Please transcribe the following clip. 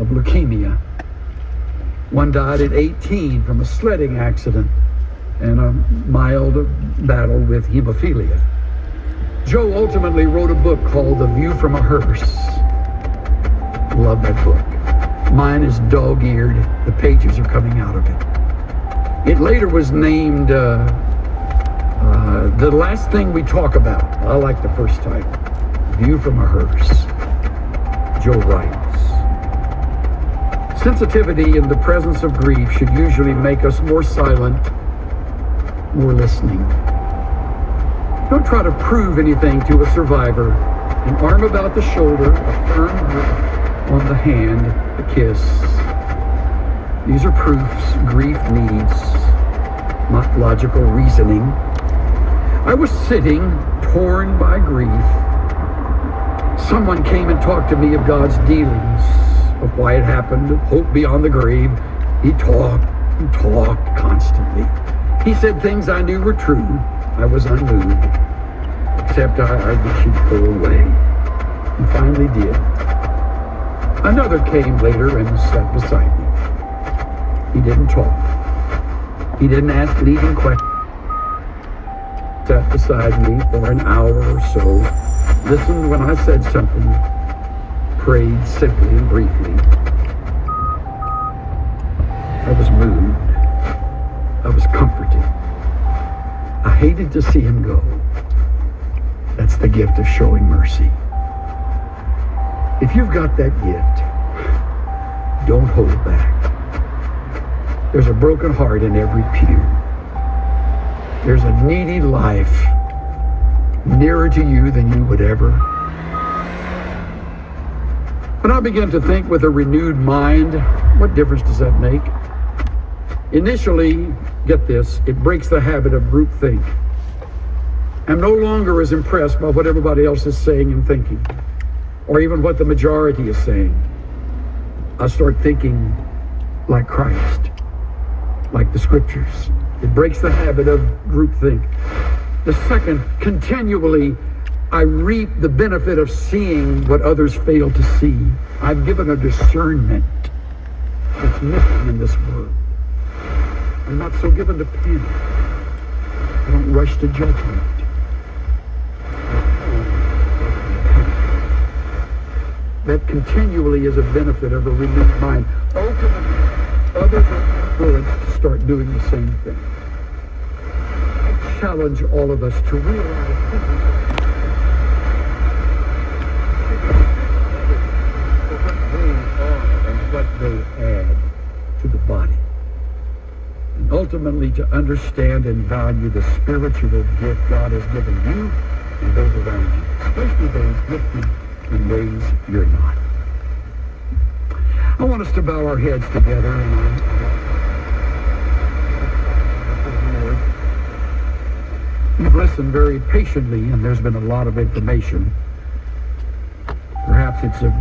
of leukemia. One died at 18 from a sledding accident and a mild battle with hemophilia. Joe ultimately wrote a book called The View from a Hearse. Love that book. Mine is dog-eared. The pages are coming out of it. It later was named The Last Thing We Talk About. I like the first title. View from a Hearse. Joe writes, sensitivity in the presence of grief should usually make us more silent, more listening. Don't try to prove anything to a survivor. An arm about the shoulder, a firm grip on the hand, a kiss. These are proofs grief needs, not logical reasoning. I was sitting, torn by grief. Someone came and talked to me of God's dealings, of why it happened, of hope beyond the grave. He talked and talked constantly. He said things I knew were true. I was unmoved, except I argued she'd go away. And finally did. Another came later and sat beside me. He didn't talk. He didn't ask leading questions. Sat beside me for an hour or so, listened when I said something, prayed simply and briefly. I was moved. I was comforted. I hated to see him go. That's the gift of showing mercy. If you've got that gift, don't hold back. There's a broken heart in every pew. There's a needy life nearer to you than you would ever. When I began to think with a renewed mind, what difference does that make? Initially, get this, it breaks the habit of groupthink. I'm no longer as impressed by what everybody else is saying and thinking, or even what the majority is saying. I start thinking like Christ, like the scriptures. It breaks the habit of groupthink. The second, continually, I reap the benefit of seeing what others fail to see. I've given a discernment that's missing in this world. I'm not so given to panic. I don't rush to judgment. That continually is a benefit of a renewed mind. Ultimately, others are influenced to start doing the same thing. I challenge all of us to realize what they add to the body. And ultimately to understand and value the spiritual gift God has given you and those around you, especially those gifted in ways you're not. I want us to bow our heads together and Lord, you've listened very patiently and there's been a lot of information. Perhaps it's a